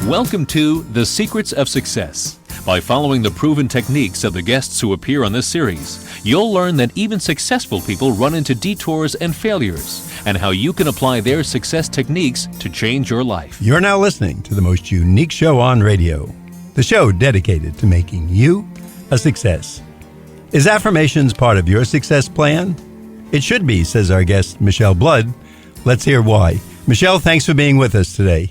Welcome to The Secrets of Success. By following the proven techniques of the guests who appear on this series, you'll learn that even successful people run into detours and failures, and how you can apply their success techniques to change your life. You're now listening to the most unique show on radio, the show dedicated to making you a success. Is affirmations part of your success plan? It should be, says our guest, Michele Blood. Let's hear why. Michele, thanks for being with us today.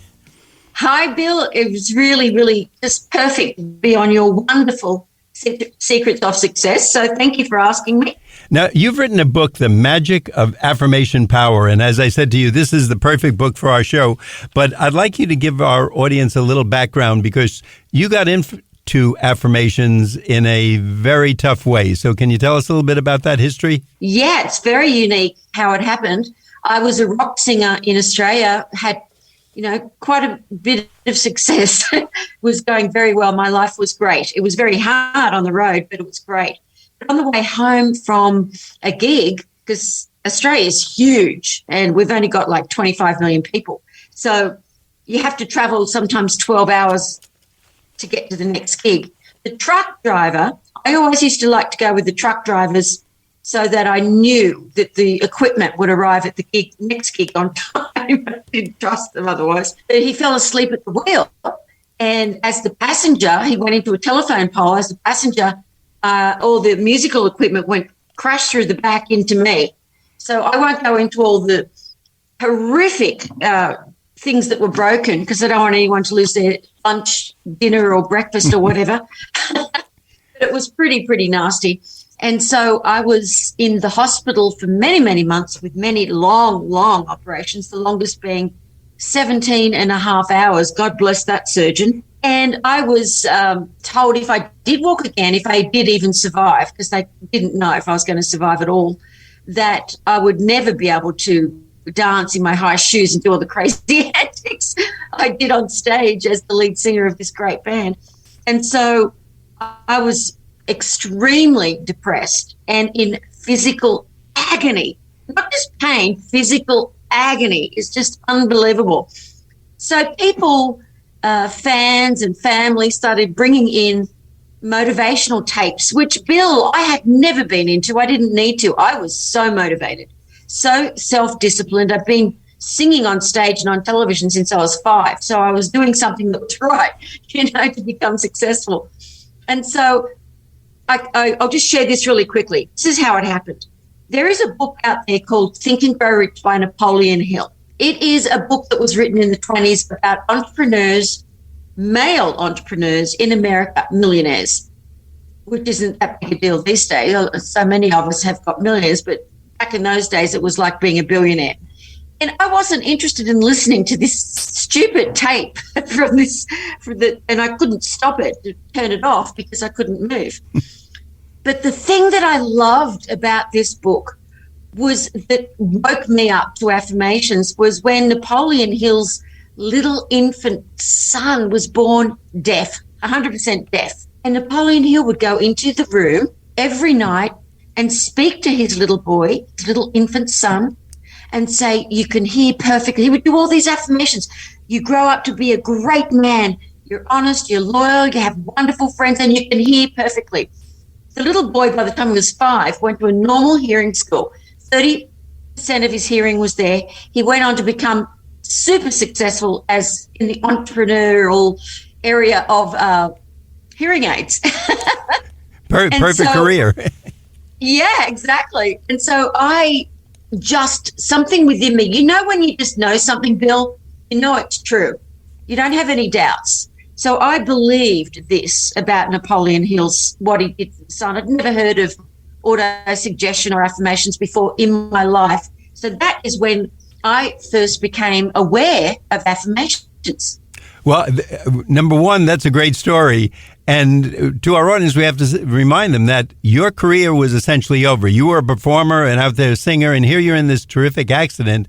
Hi, Bill. It was really just perfect to be on your wonderful Secrets of Success. So thank you for asking me. Now, you've written a book, The Magic of Affirmation Power. And as I said to you, this is the perfect book for our show. But I'd like you to give our audience a little background because you got into affirmations in a very tough way. So can you tell us a little bit about that history? Yeah, it's very unique how it happened. I was a rock singer in Australia, had quite a bit of success. Was going very well. My life was great. It was very hard on the road, but it was great. But on the way home from a gig, because Australia is huge and we've only got like 25 million people. So you have to travel sometimes 12 hours to get to the next gig. The truck driver, I always used to like to go with the truck drivers so that I knew that the equipment would arrive at the next gig on time. I didn't trust them otherwise. But he fell asleep at the wheel. And as the passenger, he went into a telephone pole. As the passenger, all the musical equipment crashed through the back into me. So I won't go into all the horrific things that were broken because I don't want anyone to lose their lunch, dinner or breakfast or whatever. But it was pretty nasty. And so I was in the hospital for many months with many long operations, the longest being 17 and a half hours. God bless that surgeon. And I was told if I did walk again, if I did even survive, because they didn't know if I was going to survive at all, that I would never be able to dance in my high shoes and do all the crazy antics I did on stage as the lead singer of this great band. And so I was extremely depressed and in physical agony, not just pain, physical agony is just unbelievable. So people, fans and family started bringing in motivational tapes, which, Bill, I had never been into. I didn't need to. I was so motivated, so self-disciplined. I've been singing on stage and on television since I was 5. So I was doing something that was right, to become successful. And so I'll just share this really quickly. This is how it happened. There is a book out there called Think and Grow Rich by Napoleon Hill. It is a book that was written in the 1920s about entrepreneurs, male entrepreneurs in America, millionaires, which isn't that big a deal these days. So many of us have got millionaires, but back in those days it was like being a billionaire. And I wasn't interested in listening to this stupid tape and I couldn't stop it, turn it off because I couldn't move. But the thing that I loved about this book was that woke me up to affirmations was when Napoleon Hill's little infant son was born deaf, 100% deaf. And Napoleon Hill would go into the room every night and speak to his little boy, his little infant son, and say, you can hear perfectly. He would do all these affirmations. You grow up to be a great man. You're honest, you're loyal, you have wonderful friends, and you can hear perfectly. The little boy, by the time he was 5, went to a normal hearing school. 30% of his hearing was there. He went on to become super successful as in the entrepreneurial area of hearing aids. Perfect career. Yeah, exactly. And so something within me, when you just know something, Bill, it's true. You don't have any doubts. So I believed this about Napoleon Hill's, what he did for the son. I'd never heard of auto-suggestion or affirmations before in my life. So that is when I first became aware of affirmations. Well, number one, that's a great story. And to our audience, we have to remind them that your career was essentially over. You were a performer and out there a singer, and here you're in this terrific accident,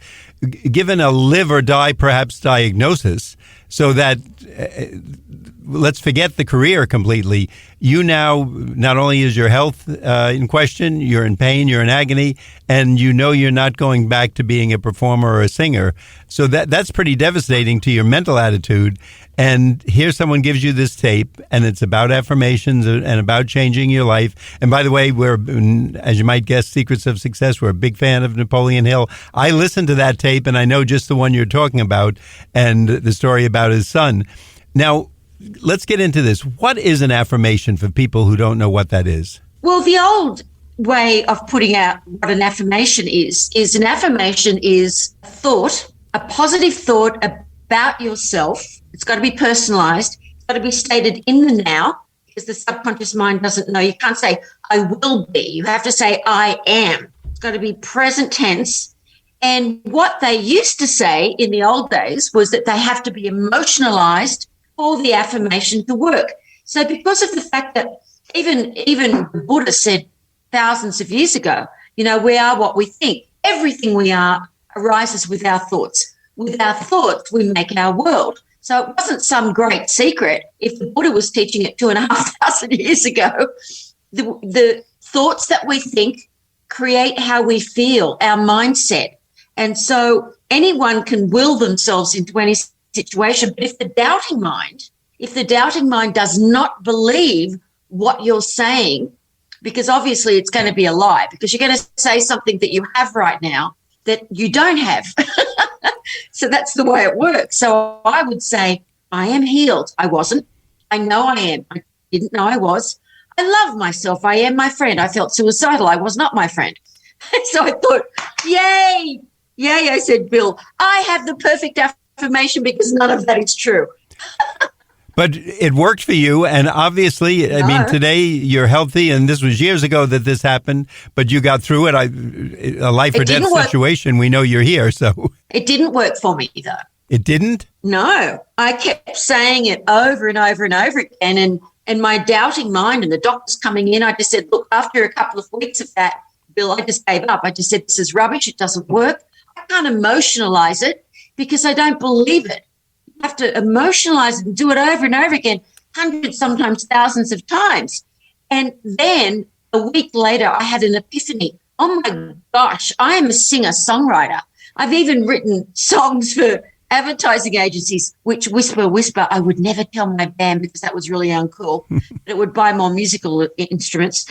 given a live or die perhaps diagnosis, so that let's forget the career completely. You now, not only is your health in question, you're in pain, you're in agony, and you know you're not going back to being a performer or a singer. So that's pretty devastating to your mental attitude. And here someone gives you this tape, and it's about affirmations and about changing your life. And by the way, we're, as you might guess, Secrets of Success, we're a big fan of Napoleon Hill. I listened to that tape, and I know just the one you're talking about and the story about his son. Now, let's get into this. What is an affirmation for people who don't know what that is? Well, the old way of putting out what an affirmation is an affirmation is a thought, a positive thought about yourself. It's got to be personalized. It's got to be stated in the now, because the subconscious mind doesn't know. You can't say, I will be. You have to say, I am. It's got to be present tense. And what they used to say in the old days was that they have to be emotionalized for the affirmation to work. So because of the fact that even Buddha said thousands of years ago, we are what we think. Everything we are arises with our thoughts. With our thoughts, we make our world. So it wasn't some great secret if the Buddha was teaching it 2,500 years ago. The thoughts that we think create how we feel, our mindset. And so anyone can will themselves into any situation. But if the doubting mind does not believe what you're saying, because obviously it's going to be a lie, because you're going to say something that you have right now that you don't have. So that's the way it works. So I would say, I am healed. I wasn't. I know I am. I didn't know I was. I love myself. I am my friend. I felt suicidal. I was not my friend. So I thought, yay. Yay, I said, Bill, I have the perfect affirmation because none of that is true. But it worked for you, and obviously, I mean, today you're healthy, and this was years ago that this happened, but you got through it. A life or death situation, we know you're here, so. It didn't work for me, though. It didn't? No. I kept saying it over and over and over again, and my doubting mind and the doctors coming in, I just said, look, after a couple of weeks of that, Bill, I just gave up. I just said, this is rubbish. It doesn't work. I can't emotionalize it because I don't believe it. You have to emotionalize it and do it over and over again, hundreds, sometimes thousands of times. And then a week later, I had an epiphany. Oh, my gosh, I am a singer-songwriter. I've even written songs for advertising agencies, which whisper, I would never tell my band because that was really uncool. But it would buy more musical instruments.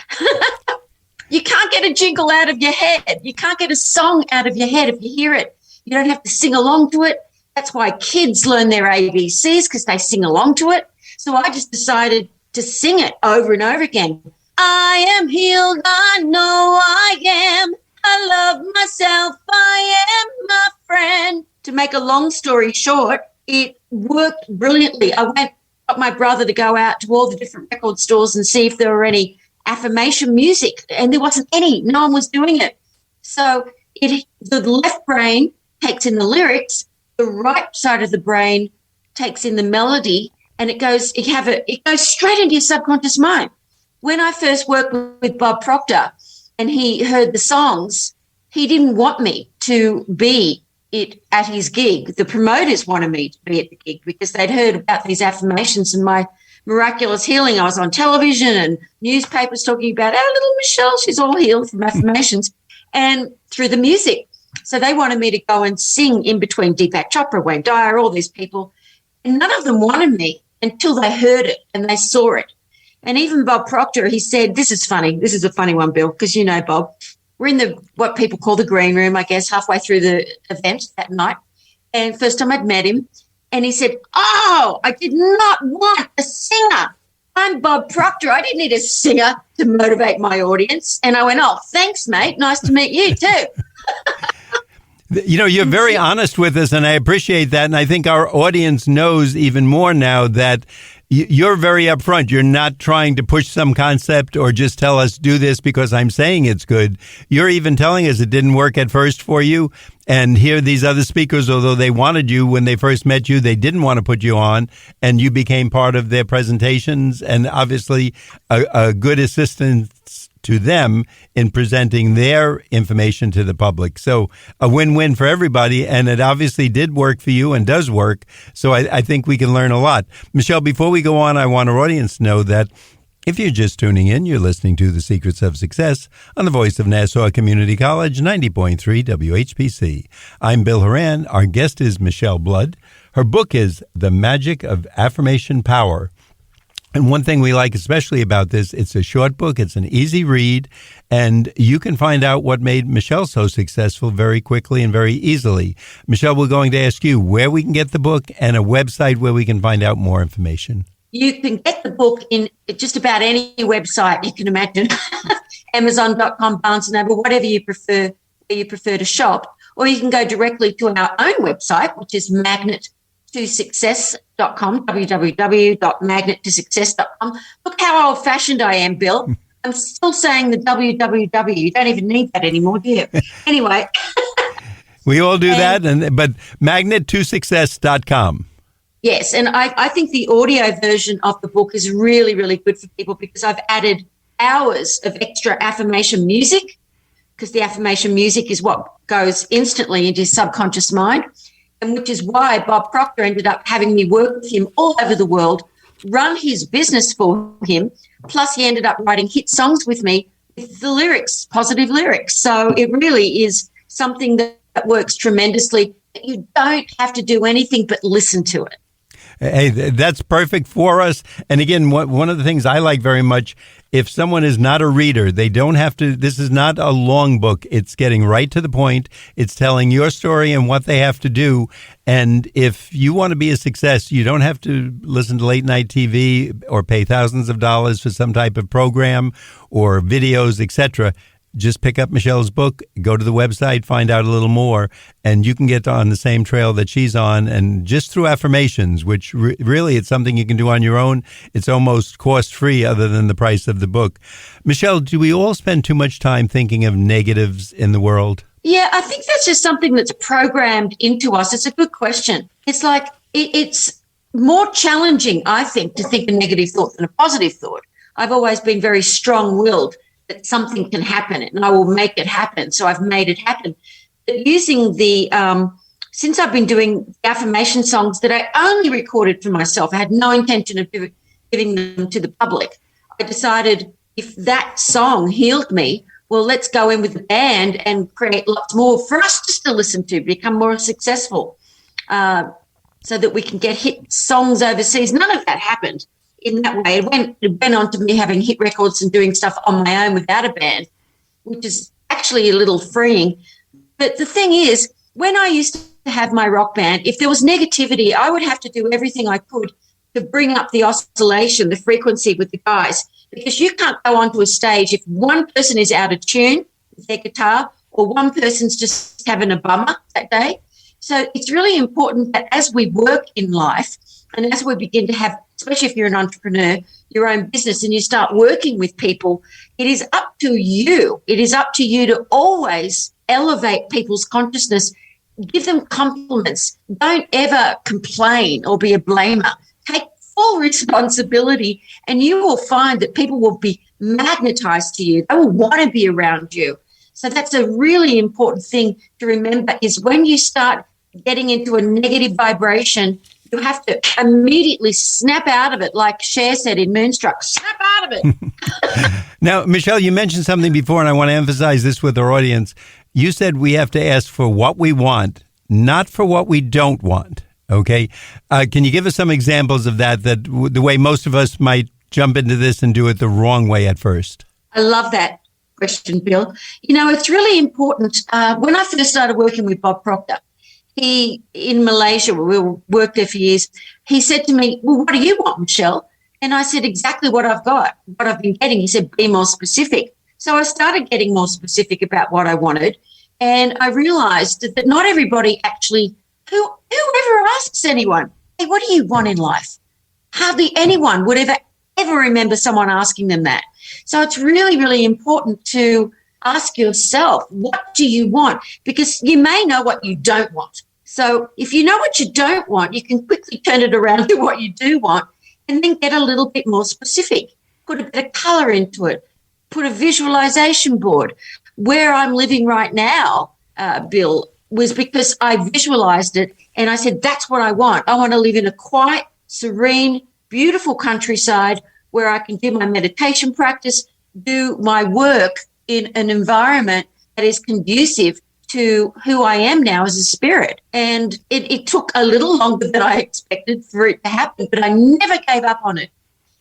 You can't get a jingle out of your head. You can't get a song out of your head if you hear it. You don't have to sing along to it. That's why kids learn their ABCs, because they sing along to it. So I just decided to sing it over and over again. I am healed. I know I am. I love myself. I am my friend. To make a long story short, it worked brilliantly. I got my brother to go out to all the different record stores and see if there were any affirmation music, and there wasn't any. No one was doing it. So the left brain takes in the lyrics, the right side of the brain takes in the melody, and it goes straight into your subconscious mind. When I first worked with Bob Proctor and he heard the songs, he didn't want me to be it at his gig. The promoters wanted me to be at the gig because they'd heard about these affirmations and my miraculous healing. I was on television and newspapers talking about our little Michelle. She's all healed from affirmations and through the music. So they wanted me to go and sing in between Deepak Chopra, Wayne Dyer, all these people. And none of them wanted me until they heard it and they saw it. And even Bob Proctor, he said, this is funny. This is a funny one, Bill, because you know, Bob, we're in what people call the green room, I guess, halfway through the event that night. And first time I'd met him. And he said, oh, I did not want a singer. I'm Bob Proctor. I didn't need a singer to motivate my audience. And I went, oh, thanks, mate. Nice to meet you too. You know, you're very honest with us, and I appreciate that. And I think our audience knows even more now that you're very upfront. You're not trying to push some concept or just tell us do this because I'm saying it's good. You're even telling us it didn't work at first for you. And here these other speakers, although they wanted you when they first met you, they didn't want to put you on, and you became part of their presentations and obviously a good assistance to them in presenting their information to the public. So a win-win for everybody, and it obviously did work for you and does work. So I think we can learn a lot. Michele, before we go on, I want our audience to know that if you're just tuning in, you're listening to The Secrets of Success on the voice of Nassau Community College, 90.3 WHPC. I'm Bill Horan. Our guest is Michele Blood. Her book is The Magic of Affirmation Power. And one thing we like especially about this, it's a short book, it's an easy read, and you can find out what made Michele so successful very quickly and very easily. Michele, we're going to ask you where we can get the book and a website where we can find out more information. You can get the book in just about any website you can imagine, Amazon.com, Barnes & Noble, whatever you prefer, where you prefer to shop. Or you can go directly to our own website, which is magnettosuccess.com, www.magnettosuccess.com. Look how old-fashioned I am, Bill. I'm still saying the www. You don't even need that anymore, do you? Anyway. We all do that, but magnettosuccess.com. Yes, and I think the audio version of the book is really, really good for people because I've added hours of extra affirmation music, because the affirmation music is what goes instantly into his subconscious mind, and which is why Bob Proctor ended up having me work with him all over the world, run his business for him, plus he ended up writing hit songs with me with the lyrics, positive lyrics. So it really is something that works tremendously. You don't have to do anything but listen to it. Hey, that's perfect for us. And again, one of the things I like very much, if someone is not a reader, they don't have to, this is not a long book. It's getting right to the point. It's telling your story and what they have to do. And if you want to be a success, you don't have to listen to late night TV or pay thousands of dollars for some type of program or videos, etc. Just pick up Michele's book, go to the website, find out a little more, and you can get on the same trail that she's on. And just through affirmations, which really it's something you can do on your own. It's almost cost-free other than the price of the book. Michele, do we all spend too much time thinking of negatives in the world? Yeah, I think that's just something that's programmed into us. It's a good question. It's like it's more challenging, I think, to think a negative thought than a positive thought. I've always been very strong-willed that something can happen and I will make it happen. So I've made it happen. But using the, since I've been doing affirmation songs that I only recorded for myself, I had no intention of giving them to the public. I decided if that song healed me, well, let's go in with the band and create lots more for us just to listen to, become more successful, so that we can get hit songs overseas. None of that happened in that way. It went on to me having hit records and doing stuff on my own without a band, which is actually a little freeing. But the thing is, when I used to have my rock band, if there was negativity, I would have to do everything I could to bring up the oscillation, the frequency with the guys, because you can't go onto a stage if one person is out of tune with their guitar or one person's just having a bummer that day. So it's really important that as we work in life and as we begin to have, especially if you're an entrepreneur, your own business and you start working with people, it is up to you. It is up to you to always elevate people's consciousness, give them compliments. Don't ever complain or be a blamer. Take full responsibility and you will find that people will be magnetized to you. They will want to be around you. So that's a really important thing to remember is when you start getting into a negative vibration, you have to immediately snap out of it, like Cher said in Moonstruck, snap out of it. Now, Michele, you mentioned something before, and I want to emphasize this with our audience. You said we have to ask for what we want, not for what we don't want, okay? Can you give us some examples of that the way most of us might jump into this and do it the wrong way at first? I love that question, Bill. You know, it's really important. When I first started working with Bob Proctor, he, in Malaysia, we worked there for years, he said to me, well, what do you want, Michele? And I said, exactly what I've got, what I've been getting. He said, be more specific. So I started getting more specific about what I wanted. And I realized that not everybody actually, whoever asks anyone, hey, what do you want in life? Hardly anyone would ever remember someone asking them that. So it's really, really important to ask yourself, what do you want? Because you may know what you don't want. So if you know what you don't want, you can quickly turn it around to what you do want and then get a little bit more specific, put a bit of color into it, put a visualization board. Where I'm living right now, Bill, was because I visualized it and I said, that's what I want. I want to live in a quiet, serene, beautiful countryside where I can do my meditation practice, do my work in an environment that is conducive to who I am now as a spirit. And it took a little longer than I expected for it to happen, but I never gave up on it.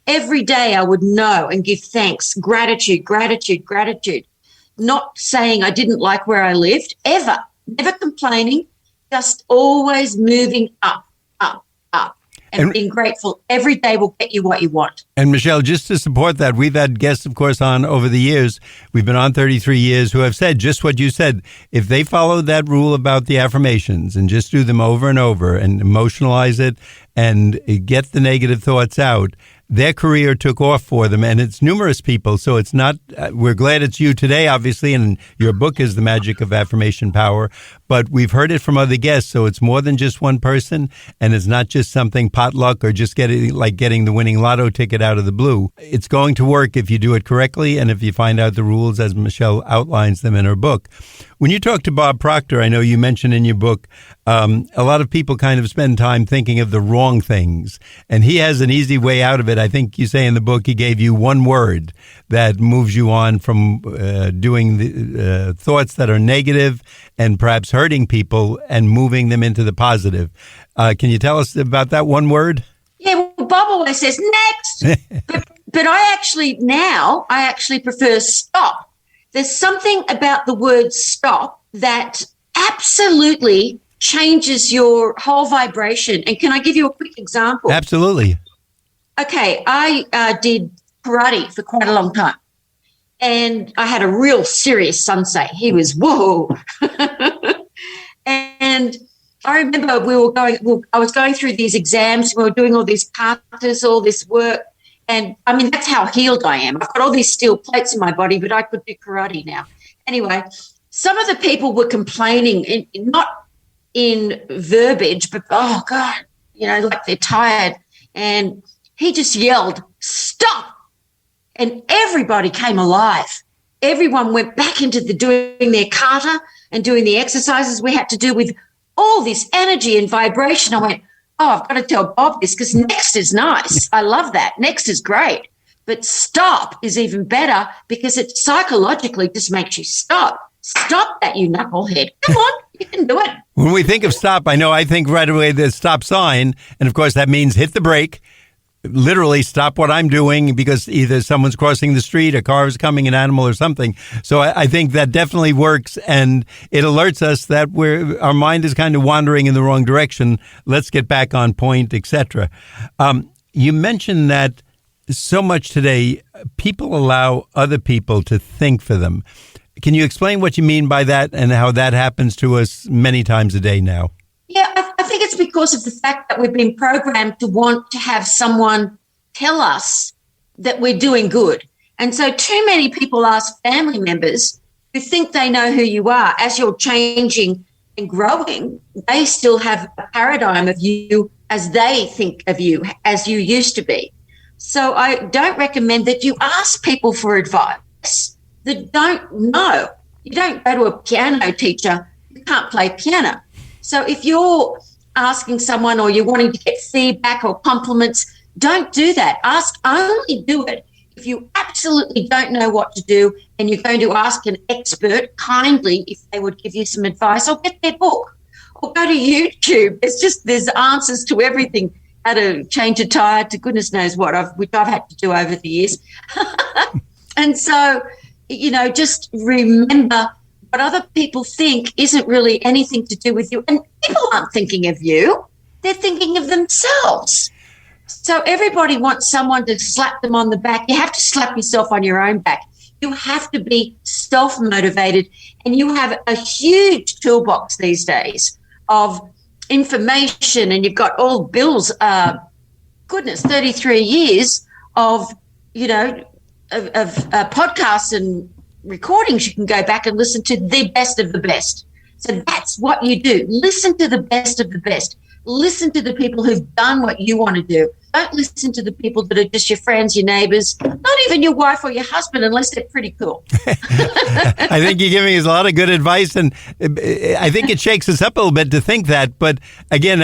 Every day I would know and give thanks, gratitude, gratitude, gratitude. Not saying I didn't like where I lived, ever. Never complaining, just always moving up, up, up. And being grateful every day will get you what you want. And Michele, just to support that, we've had guests, of course, on over the years. We've been on 33 years who have said just what you said. If they follow that rule about the affirmations and just do them over and over and emotionalize it and get the negative thoughts out, their career took off for them, and it's numerous people. So it's not, we're glad it's you today, obviously, and your book is The Magic of Affirmation Power, but we've heard it from other guests. So it's more than just one person, and it's not just something potluck or just getting the winning lotto ticket out of the blue. It's going to work if you do it correctly and if you find out the rules as Michele outlines them in her book. When you talk to Bob Proctor, I know you mentioned in your book, a lot of people kind of spend time thinking of the wrong things, and he has an easy way out of it. I think you say in the book he gave you one word that moves you on from doing the thoughts that are negative and perhaps hurting people and moving them into the positive. Can you tell us about that one word? Yeah, well, Bob always says next, but I actually prefer stop. There's something about the word stop that absolutely changes your whole vibration. And can I give you a quick example? Absolutely. Okay, I did karate for quite a long time. And I had a real serious sensei. He was, whoa. And I remember I was going through these exams. We were doing all these katas, all this work. And, I mean, that's how healed I am. I've got all these steel plates in my body, but I could do karate now. Anyway, some of the people were complaining, not in verbiage, but, oh, God, like they're tired. And he just yelled, stop. And everybody came alive. Everyone went back into doing their kata and doing the exercises we had to do with all this energy and vibration. I went, oh, I've got to tell Bob this because next is nice. I love that. Next is great. But stop is even better because it psychologically just makes you stop. Stop that, you knucklehead. Come on, you can do it. When we think of stop, I think right away the stop sign. And, of course, that means hit the brake. Literally stop what I'm doing because either someone's crossing the street, a car is coming, an animal or something. So I think that definitely works, and it alerts us that our mind is kind of wandering in the wrong direction. Let's get back on point, etc. You mentioned that so much today, people allow other people to think for them. Can you explain what you mean by that and how that happens to us many times a day now? Yeah, I think it's because of the fact that we've been programmed to want to have someone tell us that we're doing good. And so too many people ask family members who think they know who you are. As you're changing and growing, they still have a paradigm of you as they think of you, as you used to be. So I don't recommend that you ask people for advice that don't know. You don't go to a piano teacher who can't play piano. So if you're asking someone or you're wanting to get feedback or compliments, don't do that. Only do it if you absolutely don't know what to do and you're going to ask an expert kindly if they would give you some advice, or get their book or go to YouTube. There's answers to everything. How to change a tire to goodness knows what, which I've had to do over the years. And so, just remember what other people think isn't really anything to do with you. And people aren't thinking of you. They're thinking of themselves. So everybody wants someone to slap them on the back. You have to slap yourself on your own back. You have to be self-motivated. And you have a huge toolbox these days of information. And you've got all Bill's, 33 years of podcasts and recordings you can go back and listen to the best of the best. So that's what you do. Listen to the best of the best. Listen to the people who've done what you want to do. Don't listen to the people that are just your friends, your neighbors, not even your wife or your husband unless they're pretty cool. I think you're giving us a lot of good advice, and I think it shakes us up a little bit to think that. But again,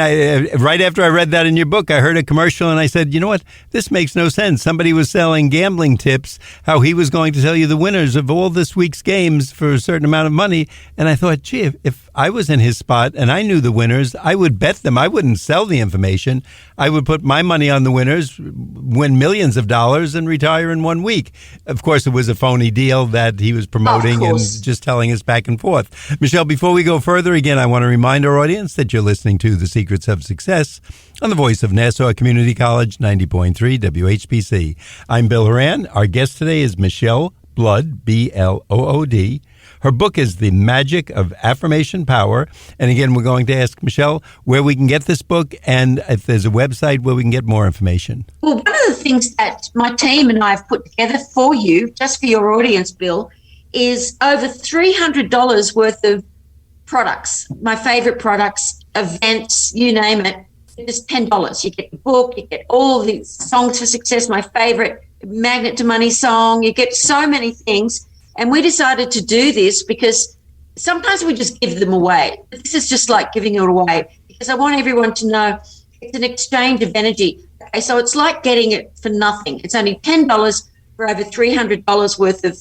right after I read that in your book, I heard a commercial and I said, you know what? This makes no sense. Somebody was selling gambling tips, how he was going to tell you the winners of all this week's games for a certain amount of money. And I thought, gee, if I was in his spot and I knew the winners, I would bet them. I wouldn't sell the information. I would put my money on the winners, win millions of dollars, and retire in 1 week. Of course, it was a phony deal that he was promoting and just telling us back and forth. Michele, before we go further, again, I want to remind our audience that you're listening to The Secrets of Success on the voice of Nassau Community College, 90.3 WHPC. I'm Bill Horan. Our guest today is Michele Blood, Blood. Her book is The Magic of Affirmation Power. And again, we're going to ask Michele where we can get this book and if there's a website where we can get more information. Well, one of the things that my team and I have put together for you, just for your audience, Bill, is over $300 worth of products, my favorite products, events, you name it. It's $10. You get the book, you get all the songs for success, my favorite Magnet to Money song. You get so many things. And we decided to do this because sometimes we just give them away. But this is just like giving it away because I want everyone to know it's an exchange of energy. Okay, so it's like getting it for nothing. It's only $10 for over $300 worth of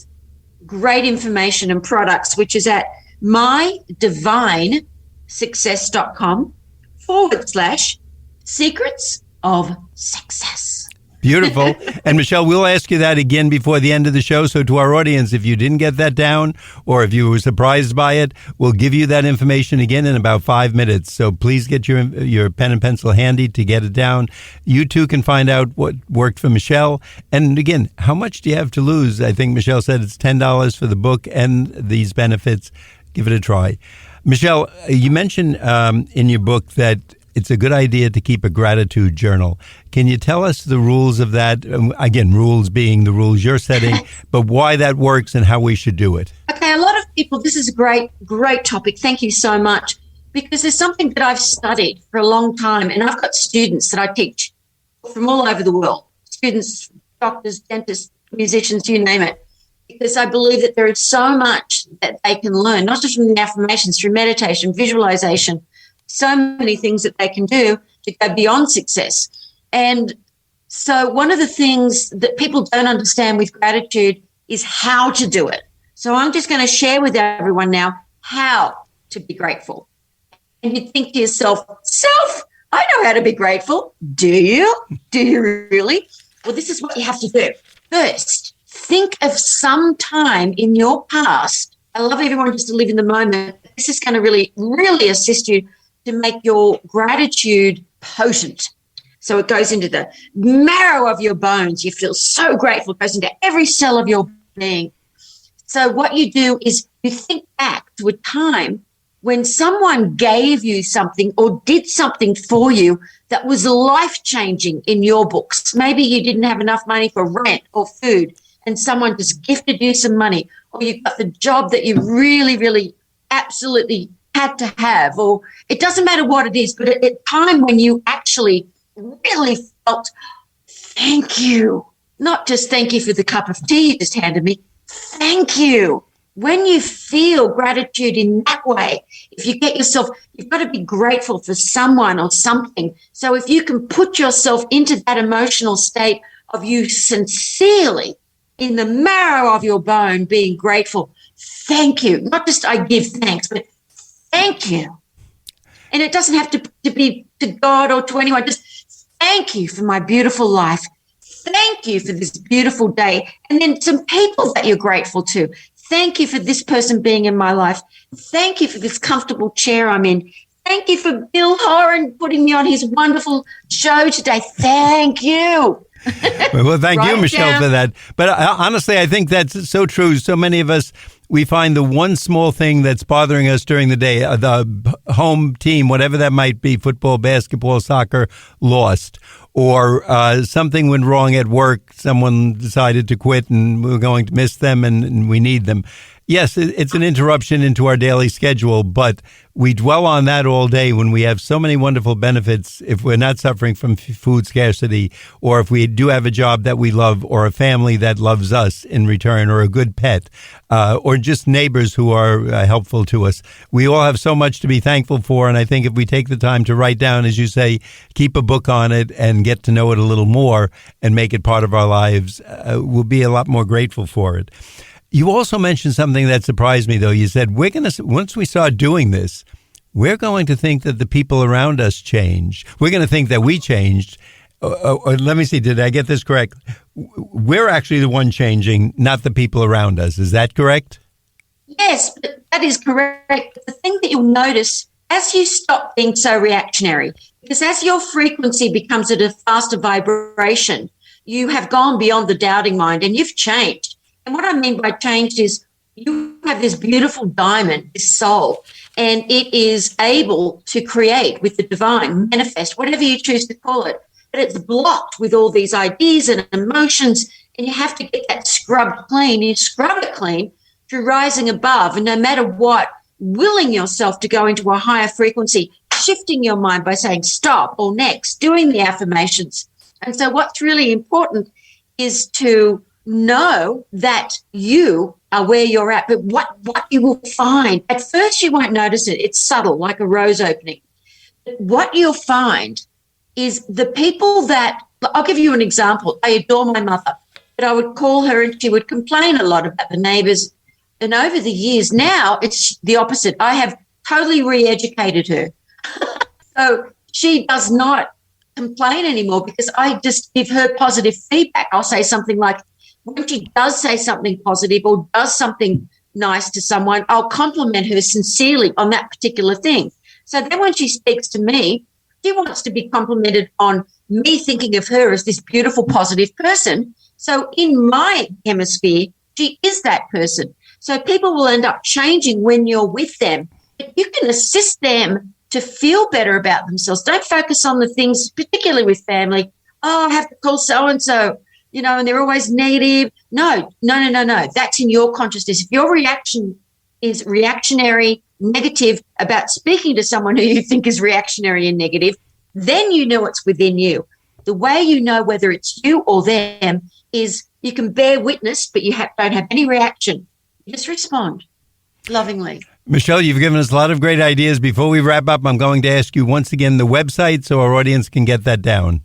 great information and products, which is at mydivinesuccess.com/secrets of success. Beautiful. And Michele, we'll ask you that again before the end of the show. So to our audience, if you didn't get that down or if you were surprised by it, we'll give you that information again in about 5 minutes. So please get your pen and pencil handy to get it down. You too can find out what worked for Michele. And again, how much do you have to lose? I think Michele said it's $10 for the book and these benefits. Give it a try. Michele, you mentioned in your book that it's a good idea to keep a gratitude journal. Can you tell us the rules of that? Again, rules being the rules you're setting, but why that works and how we should do it. Okay, a lot of people, this is a great topic. Thank you so much. Because there's something that I've studied for a long time, and I've got students that I teach from all over the world. Students, doctors, dentists, musicians, you name it. Because I believe that there is so much that they can learn, not just from the affirmations, through meditation, visualization, so many things that they can do to go beyond success. And so one of the things that people don't understand with gratitude is how to do it. So I'm just going to share with everyone now how to be grateful. And you think to yourself, I know how to be grateful. Do you? Do you really? Well, this is what you have to do. First, think of some time in your past. I love everyone just to live in the moment. This is going to really, really assist you to make your gratitude potent. So it goes into the marrow of your bones. You feel so grateful. It goes into every cell of your being. So what you do is you think back to a time when someone gave you something or did something for you that was life-changing in your books. Maybe you didn't have enough money for rent or food and someone just gifted you some money, or you got the job that you really, really absolutely had to have, or it doesn't matter what it is, but at a time when you actually really felt thank you, not just thank you for the cup of tea you just handed me, thank you. When you feel gratitude in that way, if you get yourself, you've got to be grateful for someone or something. So if you can put yourself into that emotional state of you sincerely in the marrow of your bone being grateful, thank you, not just I give thanks, but thank you. And it doesn't have to be to God or to anyone. Just thank you for my beautiful life. Thank you for this beautiful day. And then some people that you're grateful to. Thank you for this person being in my life. Thank you for this comfortable chair I'm in. Thank you for Bill Horan putting me on his wonderful show today. Thank you. Well, thank you, Right Michele, down. for that. But honestly, I think that's so true. So many of us, we find the one small thing that's bothering us during the day, the home team, whatever that might be, football, basketball, soccer, lost, or something went wrong at work, someone decided to quit and we're going to miss them and we need them. Yes, it's an interruption into our daily schedule, but we dwell on that all day when we have so many wonderful benefits if we're not suffering from food scarcity, or if we do have a job that we love, or a family that loves us in return, or a good pet, or just neighbors who are helpful to us. We all have so much to be thankful for, and I think if we take the time to write down, as you say, keep a book on it and get to know it a little more and make it part of our lives, we'll be a lot more grateful for it. You also mentioned something that surprised me, though. You said, once we start doing this, we're going to think that the people around us change. We're going to think that we changed. Or let me see, did I get this correct? We're actually the one changing, not the people around us. Is that correct? Yes, that is correct. The thing that you'll notice as you stop being so reactionary, because as your frequency becomes at a faster vibration, you have gone beyond the doubting mind and you've changed. And what I mean by changed is you have this beautiful diamond, this soul, and it is able to create with the divine, manifest, whatever you choose to call it. But it's blocked with all these ideas and emotions, and you have to get that scrubbed clean. You scrub it clean through rising above, and no matter what, willing yourself to go into a higher frequency, shifting your mind by saying stop or next, doing the affirmations. And so what's really important is to know that you are where you're at, but what you will find, at first you won't notice it. It's subtle, like a rose opening. But what you'll find is the people that, I'll give you an example. I adore my mother, but I would call her and she would complain a lot about the neighbors. And over the years, now it's the opposite. I have totally re-educated her. So she does not complain anymore because I just give her positive feedback. I'll say something like, when she does say something positive or does something nice to someone, I'll compliment her sincerely on that particular thing. So then when she speaks to me, she wants to be complimented on me thinking of her as this beautiful, positive person. So in my hemisphere, she is that person. So people will end up changing when you're with them. But you can assist them to feel better about themselves. Don't focus on the things, particularly with family. Oh, I have to call so-and-so. And they're always negative. No. That's in your consciousness. If your reaction is reactionary, negative about speaking to someone who you think is reactionary and negative, then you know it's within you. The way you know whether it's you or them is you can bear witness, but you don't have any reaction. You just respond lovingly. Michele, you've given us a lot of great ideas. Before we wrap up, I'm going to ask you once again the website so our audience can get that down.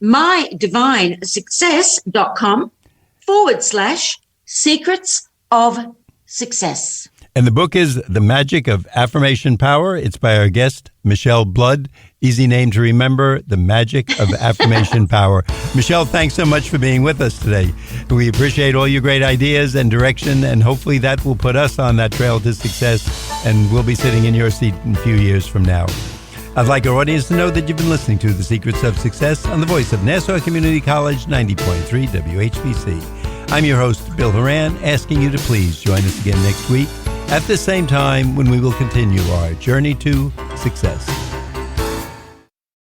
mydivinesuccess.com/secrets of success. And the book is The Magic of Affirmation Power. It's by our guest, Michele Blood. Easy name to remember, The Magic of Affirmation Power. Michele, thanks so much for being with us today. We appreciate all your great ideas and direction, and hopefully that will put us on that trail to success, and we'll be sitting in your seat in a few years from now. I'd like our audience to know that you've been listening to The Secrets of Success on the voice of Nassau Community College 90.3 WHPC. I'm your host, Bill Horan, asking you to please join us again next week at the same time when we will continue our journey to success.